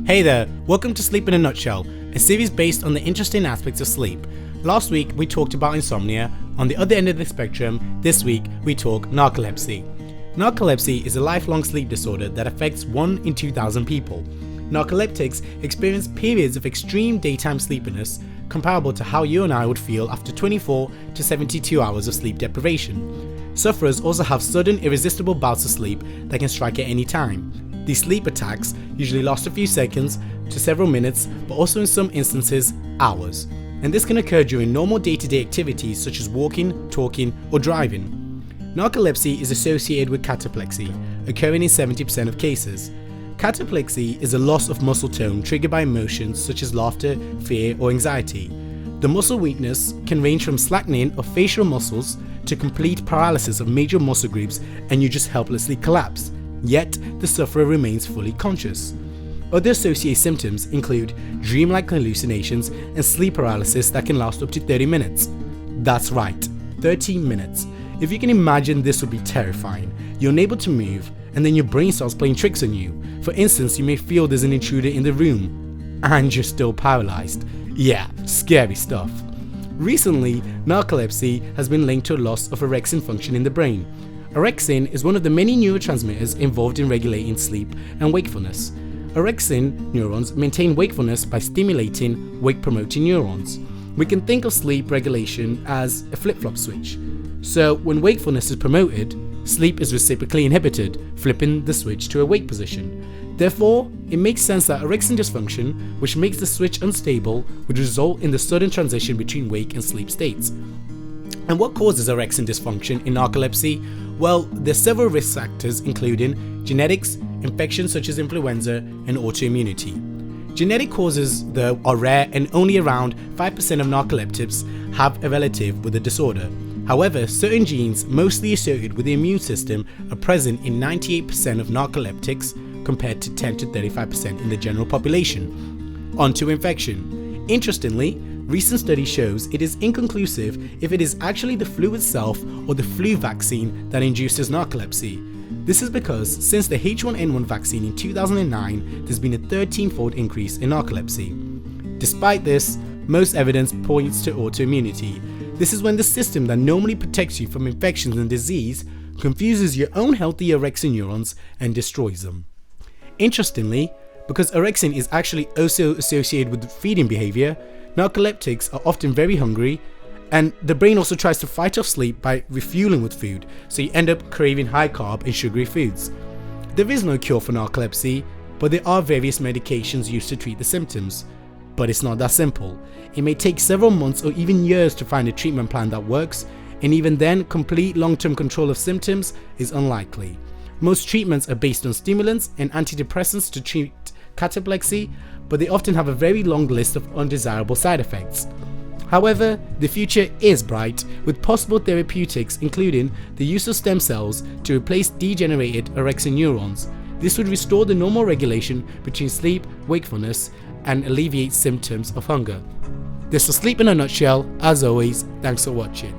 Hey there, welcome to Sleep in a Nutshell, a series based on the interesting aspects of sleep. Last week we talked about insomnia. On the other end of the spectrum, this week we talk narcolepsy. Narcolepsy is a lifelong sleep disorder that affects 1 in 2,000 people. Narcoleptics experience periods of extreme daytime sleepiness comparable to how you and I would feel after 24 to 72 hours of sleep deprivation. Sufferers also have sudden irresistible bouts of sleep that can strike at any time. These sleep attacks usually last a few seconds to several minutes, but also in some instances, hours. And this can occur during normal day-to-day activities such as walking, talking, or driving. Narcolepsy is associated with cataplexy, occurring in 70% of cases. Cataplexy is a loss of muscle tone triggered by emotions such as laughter, fear, or anxiety. The muscle weakness can range from slackening of facial muscles to complete paralysis of major muscle groups, and you just helplessly collapse. Yet, the sufferer remains fully conscious. Other associated symptoms include dreamlike hallucinations and sleep paralysis that can last up to 30 minutes. That's right, 30 minutes. If you can imagine, this would be terrifying. You're unable to move, and then your brain starts playing tricks on you. For instance, you may feel there's an intruder in the room, and you're still paralyzed. Yeah, scary stuff. Recently, narcolepsy has been linked to a loss of orexin function in the brain. Orexin is one of the many neurotransmitters involved in regulating sleep and wakefulness. Orexin neurons maintain wakefulness by stimulating wake-promoting neurons. We can think of sleep regulation as a flip-flop switch. So when wakefulness is promoted, sleep is reciprocally inhibited, flipping the switch to a wake position. Therefore, it makes sense that orexin dysfunction, which makes the switch unstable, would result in the sudden transition between wake and sleep states. And what causes orexin dysfunction in narcolepsy? Well, there's several risk factors including genetics, infections such as influenza, and autoimmunity. Genetic causes, though, are rare, and only around 5% of narcoleptics have a relative with the disorder. However, certain genes mostly associated with the immune system are present in 98% of narcoleptics compared to 10 to 35% in the general population. On to infection. Interestingly, recent study shows it is inconclusive if it is actually the flu itself or the flu vaccine that induces narcolepsy. This is because since the H1N1 vaccine in 2009, there's been a 13-fold increase in narcolepsy. Despite this, most evidence points to autoimmunity. This is when the system that normally protects you from infections and disease confuses your own healthy orexin neurons and destroys them. Interestingly, because orexin is actually also associated with feeding behavior, narcoleptics are often very hungry, and the brain also tries to fight off sleep by refueling with food, so you end up craving high carb and sugary foods. There is no cure for narcolepsy, but there are various medications used to treat the symptoms. But it's not that simple. It may take several months or even years to find a treatment plan that works, and even then, complete long-term control of symptoms is unlikely. Most treatments are based on stimulants and antidepressants to treat cataplexy, but they often have a very long list of undesirable side effects. However, the future is bright, with possible therapeutics including the use of stem cells to replace degenerated orexin neurons. This would restore the normal regulation between sleep, wakefulness, and alleviate symptoms of hunger. This was Sleep in a Nutshell. As always, thanks for watching.